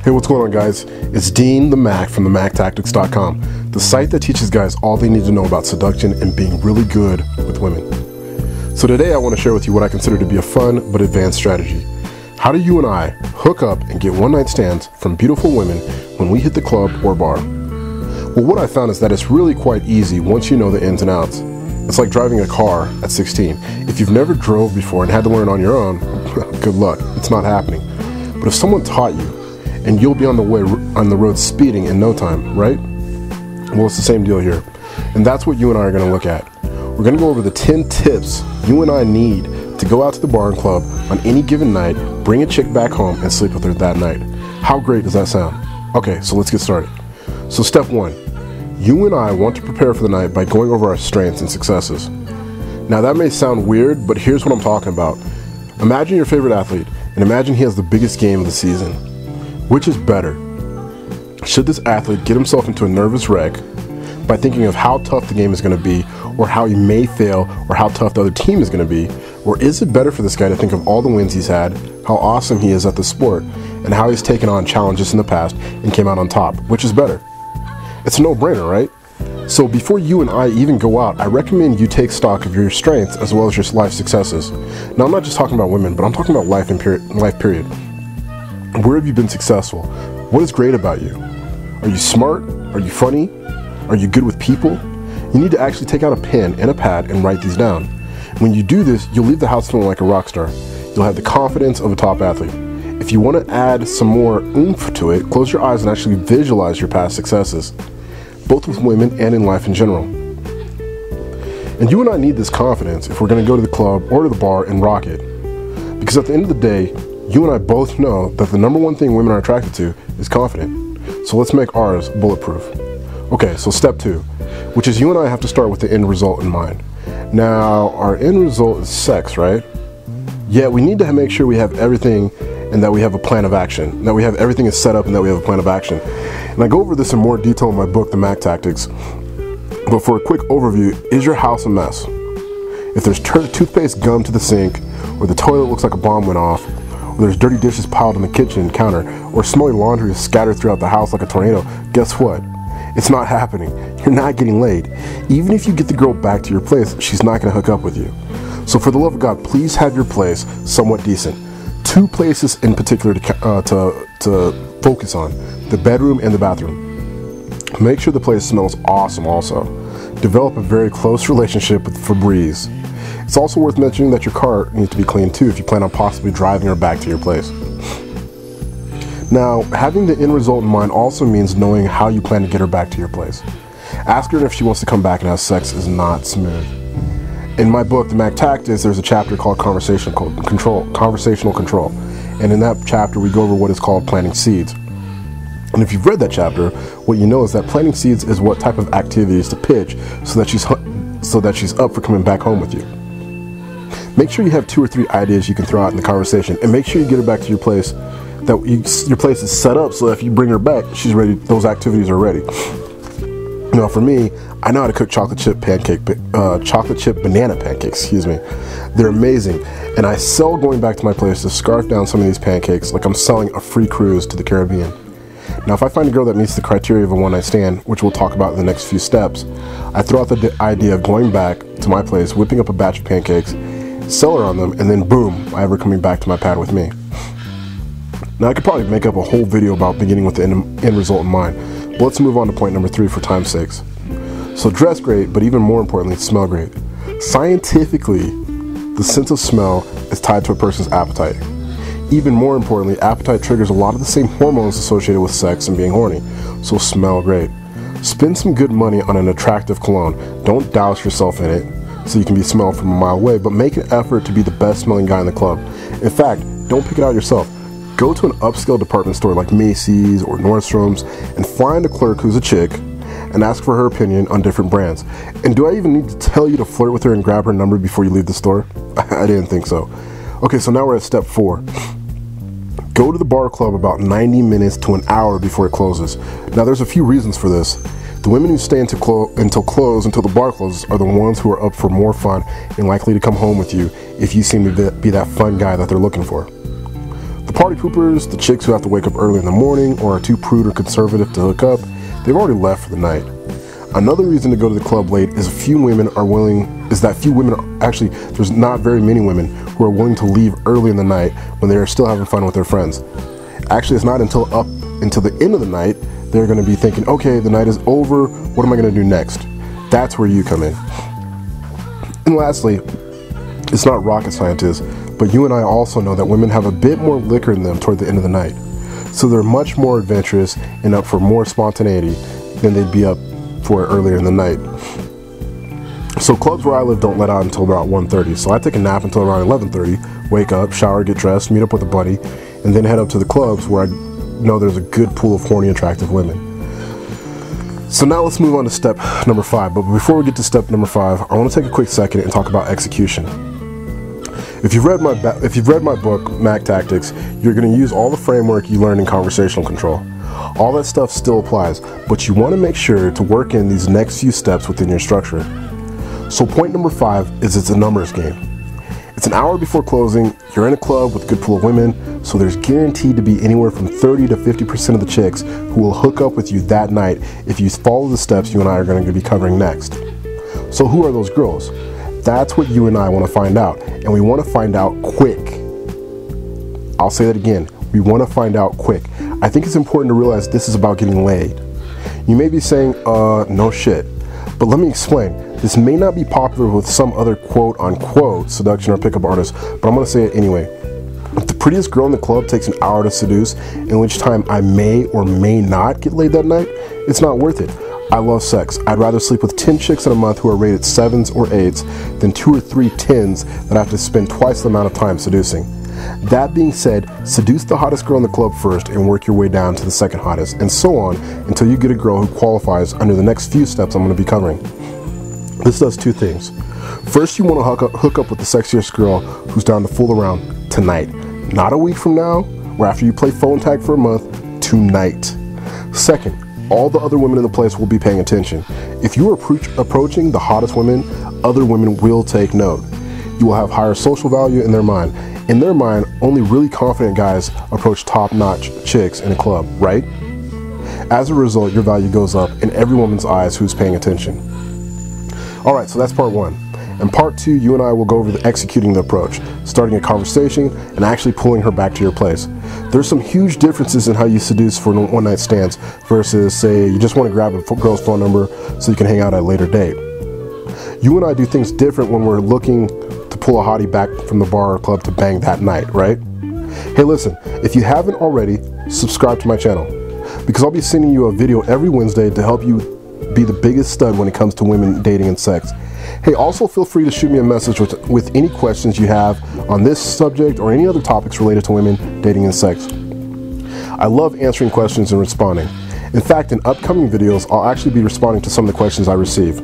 Hey, what's going on, guys? It's Dean the Mac from themactactics.com, the site that teaches guys all they need to know about seduction and being really good with women. So today I want to share with you what I consider to be a fun but advanced strategy. How do you and I hook up and get one-night stands from beautiful women when we hit the club or bar? Well, what I found is that it's really quite easy once you know the ins and outs. It's like driving a car at 16. If you've never drove before and had to learn on your own, good luck, it's not happening. But if someone taught you, and you'll be on the road speeding in no time, right? Well, it's the same deal here. And that's what you and I are going to look at. We're going to go over the 10 tips you and I need to go out to the bar and club on any given night, bring a chick back home, and sleep with her that night. How great does that sound? Okay, so let's get started. So step 1, you and I want to prepare for the night by going over our strengths and successes. Now that may sound weird, but here's what I'm talking about. Imagine your favorite athlete, and imagine he has the biggest game of the season. Which is better? Should this athlete get himself into a nervous wreck by thinking of how tough the game is going to be, or how he may fail, or how tough the other team is going to be? Or is it better for this guy to think of all the wins he's had, how awesome he is at the sport, and how he's taken on challenges in the past and came out on top? Which is better? It's a no-brainer, right? So before you and I even go out, I recommend you take stock of your strengths as well as your life successes. Now, I'm not just talking about women, but I'm talking about life period. Where have you been successful? What is great about you? Are you smart? Are you funny? Are you good with people? You need to actually take out a pen and a pad and write these down. When you do this, you'll leave the house feeling like a rock star. You'll have the confidence of a top athlete. If you want to add some more oomph to it, close your eyes and actually visualize your past successes, both with women and in life in general. And you and I need this confidence if we're going to go to the club or to the bar and rock it. Because at the end of the day, you and I both know that the number one thing women are attracted to is confident. So let's make ours bulletproof. Okay, so step 2, which is you and I have to start with the end result in mind. Now, our end result is sex, right? Yeah, we need to make sure we have everything and that we have a plan of action, that we have everything is set up and that we have a plan of action. And I go over this in more detail in my book, The Mac Tactics. But for a quick overview, is your house a mess? If there's toothpaste gum to the sink, or the toilet looks like a bomb went off, or there's dirty dishes piled on the kitchen counter, or smelly laundry is scattered throughout the house like a tornado, guess what? It's not happening. You're not getting laid. Even if you get the girl back to your place, she's not going to hook up with you. So for the love of God, please have your place somewhat decent. 2 places in particular to focus on: the bedroom and the bathroom. Make sure the place smells awesome also. Develop a very close relationship with Febreze. It's also worth mentioning that your car needs to be clean too if you plan on possibly driving her back to your place. Now, having the end result in mind also means knowing how you plan to get her back to your place. Ask her if she wants to come back and have sex is not smooth. In my book, The Mac Tactics, there's a chapter called Conversational Control. And in that chapter, we go over what is called planting seeds. And if you've read that chapter, what you know is that planting seeds is what type of activities to pitch so that she's up for coming back home with you. Make sure you have 2 or 3 ideas you can throw out in the conversation, and make sure you get her back to your place, that your place is set up so that if you bring her back, she's ready, those activities are ready. Now for me, I know how to cook chocolate chip banana pancakes, They're amazing, and I sell going back to my place to scarf down some of these pancakes like I'm selling a free cruise to the Caribbean. Now if I find a girl that meets the criteria of a one-night stand, which we'll talk about in the next few steps, I throw out the idea of going back to my place, whipping up a batch of pancakes, sell her on them, and then boom, I have her coming back to my pad with me. Now I could probably make up a whole video about beginning with the end result in mind, but let's move on to point number 3 for time's sakes. So dress great, but even more importantly, smell great. Scientifically, the sense of smell is tied to a person's appetite. Even more importantly, appetite triggers a lot of the same hormones associated with sex and being horny, so smell great. Spend some good money on an attractive cologne. Don't douse yourself in it so you can be smelled from a mile away, but make an effort to be the best smelling guy in the club. In fact, don't pick it out yourself. Go to an upscale department store like Macy's or Nordstrom's and find a clerk who's a chick and ask for her opinion on different brands. And do I even need to tell you to flirt with her and grab her number before you leave the store? I didn't think so. Okay, so now we're at step 4. Go to the bar or club about 90 minutes to an hour before it closes. Now there's a few reasons for this. The women who stay until the bar closes are the ones who are up for more fun and likely to come home with you if you seem to be that fun guy that they're looking for. The party poopers, the chicks who have to wake up early in the morning or are too prude or conservative to hook up, they've already left for the night. Another reason to go to the club late is there's not very many women who are willing to leave early in the night when they are still having fun with their friends. Actually, it's not until the end of the night they're going to be thinking, okay, the night is over, what am I going to do next? That's where you come in. And lastly, it's not rocket scientists, but you and I also know that women have a bit more liquor in them toward the end of the night. So they're much more adventurous and up for more spontaneity than they'd be up for earlier in the night. So clubs where I live don't let out until about 1:30, so I take a nap until around 11:30, wake up, shower, get dressed, meet up with a buddy, and then head up to the clubs where I know there's a good pool of horny, attractive women. So now let's move on to step number 5, but before we get to step number 5, I want to take a quick second and talk about execution. If you've read my book, Mac Tactics, you're going to use all the framework you learned in conversational control. All that stuff still applies, but you want to make sure to work in these next few steps within your structure. So point number 5 is it's a numbers game. It's an hour before closing, you're in a club with a good pool of women, so there's guaranteed to be anywhere from 30 to 50% of the chicks who will hook up with you that night if you follow the steps you and I are going to be covering next. So who are those girls? That's what you and I want to find out, and we want to find out quick. I'll say that again, we want to find out quick. I think it's important to realize this is about getting laid. You may be saying, no shit, but let me explain. This may not be popular with some other quote-unquote seduction or pickup artist, but I'm going to say it anyway. If the prettiest girl in the club takes an hour to seduce, in which time I may or may not get laid that night, it's not worth it. I love sex. I'd rather sleep with 10 chicks in a month who are rated 7s or 8s than 2 or 3 10s that I have to spend twice the amount of time seducing. That being said, seduce the hottest girl in the club first and work your way down to the second hottest, and so on until you get a girl who qualifies under the next few steps I'm going to be covering. This does 2 things. First, you want to hook up with the sexiest girl who's down to fool around tonight. Not a week from now, or after you play phone tag for a month, tonight. Second, all the other women in the place will be paying attention. If you are approaching the hottest women, other women will take note. You will have higher social value in their mind. In their mind, only really confident guys approach top-notch chicks in a club, right? As a result, your value goes up in every woman's eyes who's paying attention. Alright, so that's part 1. In part 2, you and I will go over executing the approach, starting a conversation and actually pulling her back to your place. There's some huge differences in how you seduce for one-night stands versus, say, you just want to grab a girl's phone number so you can hang out at a later date. You and I do things different when we're looking to pull a hottie back from the bar or club to bang that night, right? Hey, listen, if you haven't already, subscribe to my channel, because I'll be sending you a video every Wednesday to help you be the biggest stud when it comes to women, dating, and sex. Hey, also feel free to shoot me a message with any questions you have on this subject or any other topics related to women, dating, and sex. I love answering questions and responding. In fact, in upcoming videos, I'll actually be responding to some of the questions I receive.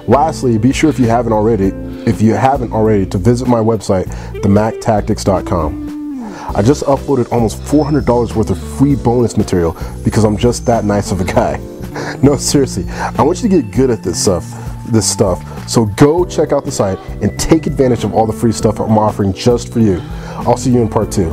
Lastly, be sure if you haven't already to visit my website, themactactics.com. I just uploaded almost $400 worth of free bonus material because I'm just that nice of a guy. No, seriously, I want you to get good at this stuff. So go check out the site and take advantage of all the free stuff I'm offering just for you. I'll see you in part 2.